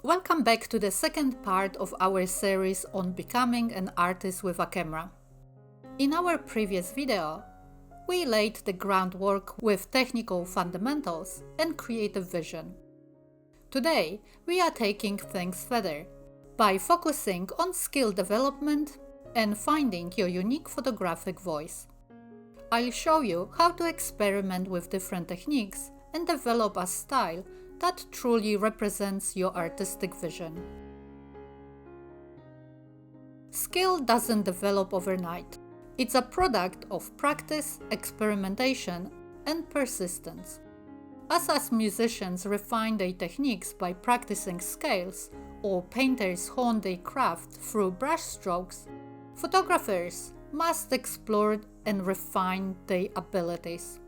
Welcome back to the second part of our series on becoming an artist with a camera. In our previous video, we laid the groundwork with technical fundamentals and creative vision. Today, we are taking things further by focusing on skill development and finding your unique photographic voice. I'll show you how to experiment with different techniques and develop a style that truly represents your artistic vision. Skill doesn't develop overnight. It's a product of practice, experimentation, and persistence. As musicians refine their techniques by practicing scales, or painters hone their craft through brush strokes, photographers must explore and refine their abilities.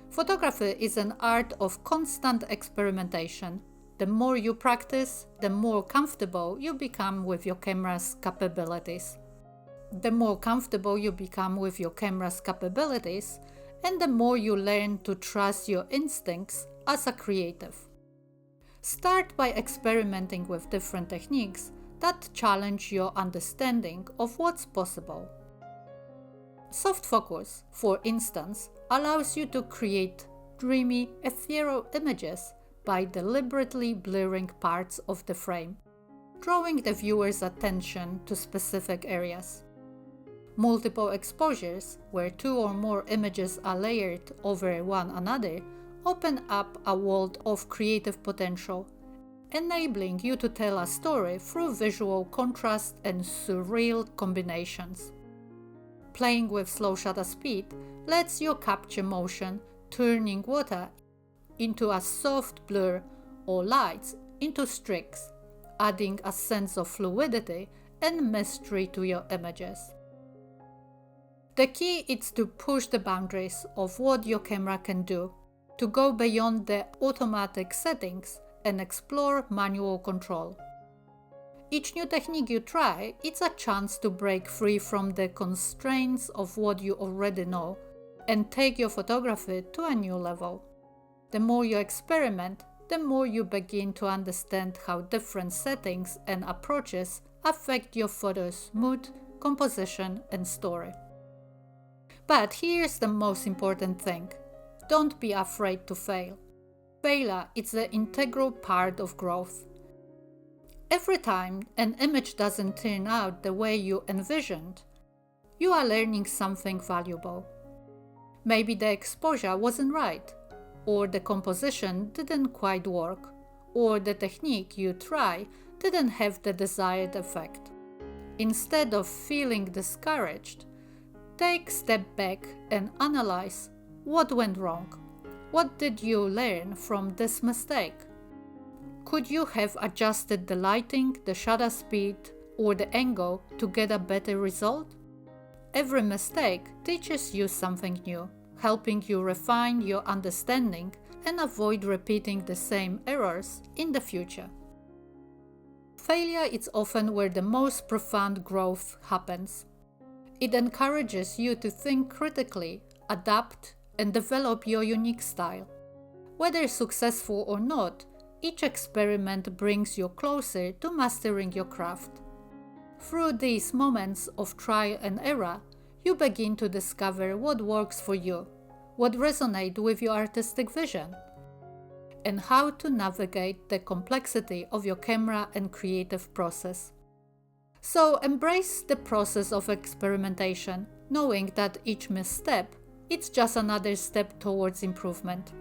Photography is an art of constant experimentation. The more you practice, the more comfortable you become with your camera's capabilities. The more comfortable you become with your camera's capabilities, and the more you learn to trust your instincts as a creative. Start by experimenting with different techniques that challenge your understanding of what's possible. Soft focus, for instance, allows you to create dreamy, ethereal images by deliberately blurring parts of the frame, drawing the viewer's attention to specific areas. Multiple exposures, where two or more images are layered over one another, open up a world of creative potential, enabling you to tell a story through visual contrast and surreal combinations. Playing with slow shutter speed lets you capture motion, turning water into a soft blur or lights into streaks, adding a sense of fluidity and mystery to your images. The key is to push the boundaries of what your camera can do, to go beyond the automatic settings and explore manual control. Each new technique you try, it's a chance to break free from the constraints of what you already know and take your photography to a new level. The more you experiment, the more you begin to understand how different settings and approaches affect your photo's mood, composition, and story. But here's the most important thing. Don't be afraid to fail. Failure is the integral part of growth. Every time an image doesn't turn out the way you envisioned, you are learning something valuable. Maybe the exposure wasn't right, or the composition didn't quite work, or the technique you try didn't have the desired effect. Instead of feeling discouraged, take a step back and analyze what went wrong. What did you learn from this mistake? Could you have adjusted the lighting, the shutter speed, or the angle to get a better result? Every mistake teaches you something new, helping you refine your understanding and avoid repeating the same errors in the future. Failure is often where the most profound growth happens. It encourages you to think critically, adapt, and develop your unique style. Whether successful or not, each experiment brings you closer to mastering your craft. Through these moments of trial and error, you begin to discover what works for you, what resonates with your artistic vision, and how to navigate the complexity of your camera and creative process. So embrace the process of experimentation, knowing that each misstep is just another step towards improvement.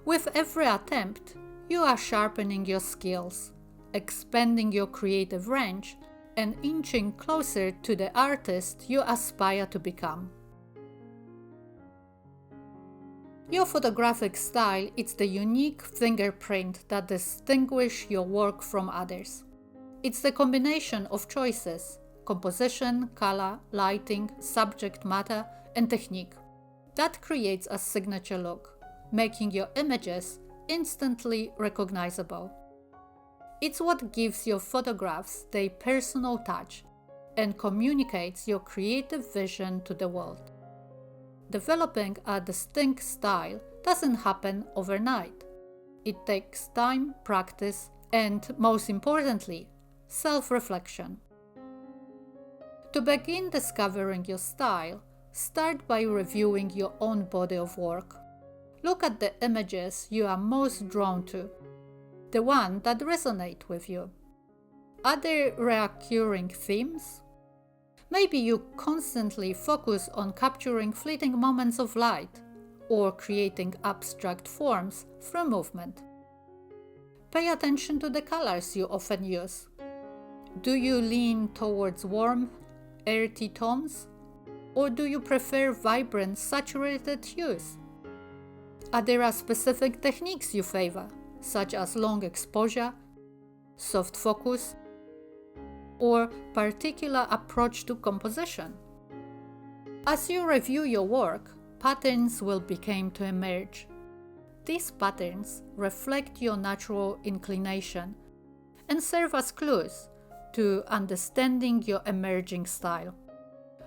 With every attempt, you are sharpening your skills, expanding your creative range, and inching closer to the artist you aspire to become. Your photographic style is the unique fingerprint that distinguishes your work from others. It's the combination of choices: composition, color, lighting, subject matter, and technique that creates a signature look, making your images instantly recognizable. It's what gives your photographs their personal touch and communicates your creative vision to the world. Developing a distinct style doesn't happen overnight. It takes time, practice, And most importantly, self-reflection. To begin discovering your style, start by reviewing your own body of work. Look at the images you are most drawn to, the ones that resonate with you. Are there recurring themes? Maybe you constantly focus on capturing fleeting moments of light or creating abstract forms through movement. Pay attention to the colors you often use. Do you lean towards warm, earthy tones, or do you prefer vibrant, saturated hues? Are there specific techniques you favor, such as long exposure, soft focus, or particular approach to composition? As you review your work, patterns will begin to emerge. These patterns reflect your natural inclination and serve as clues to understanding your emerging style.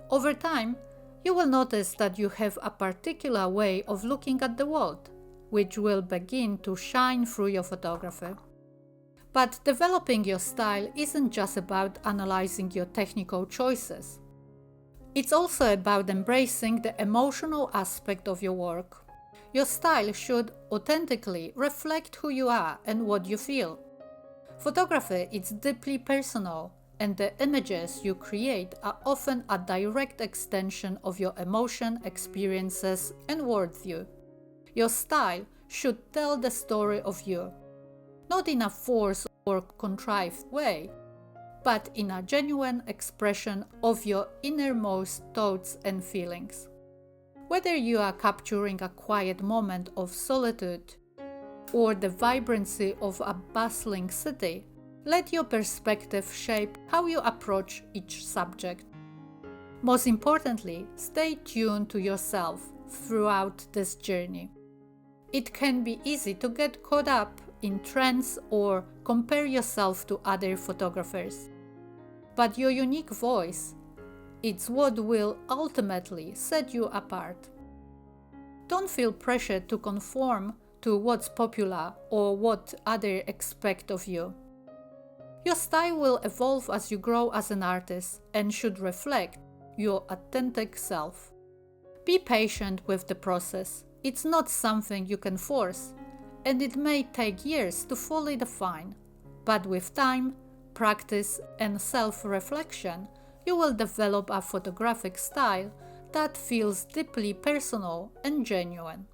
Over time, you will notice that you have a particular way of looking at the world, which will begin to shine through your photography. But developing your style isn't just about analyzing your technical choices. It's also about embracing the emotional aspect of your work. Your style should authentically reflect who you are and what you feel. Photography is deeply personal, and the images you create are often a direct extension of your emotion, experiences, and worldview. Your style should tell the story of you, not in a forced or contrived way, but in a genuine expression of your innermost thoughts and feelings. Whether you are capturing a quiet moment of solitude or the vibrancy of a bustling city, let your perspective shape how you approach each subject. Most importantly, stay tuned to yourself throughout this journey. It can be easy to get caught up in trends or compare yourself to other photographers. But your unique voice, it's what will ultimately set you apart. Don't feel pressured to conform to what's popular or what others expect of you. Your style will evolve as you grow as an artist and should reflect your authentic self. Be patient with the process. It's not something you can force, and it may take years to fully define. But with time, practice, and self-reflection, you will develop a photographic style that feels deeply personal and genuine.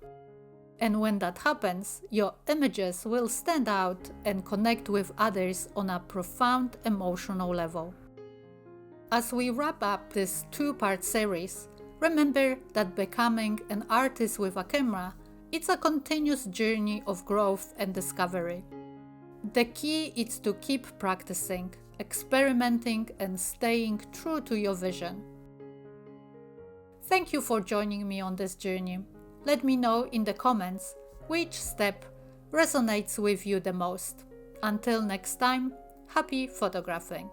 And when that happens, your images will stand out and connect with others on a profound emotional level. As we wrap up this two-part series, remember that becoming an artist with a camera, it's a continuous journey of growth and discovery. The key is to keep practicing, experimenting, and staying true to your vision. Thank you for joining me on this journey. Let me know in the comments which step resonates with you the most. Until next time, happy photographing!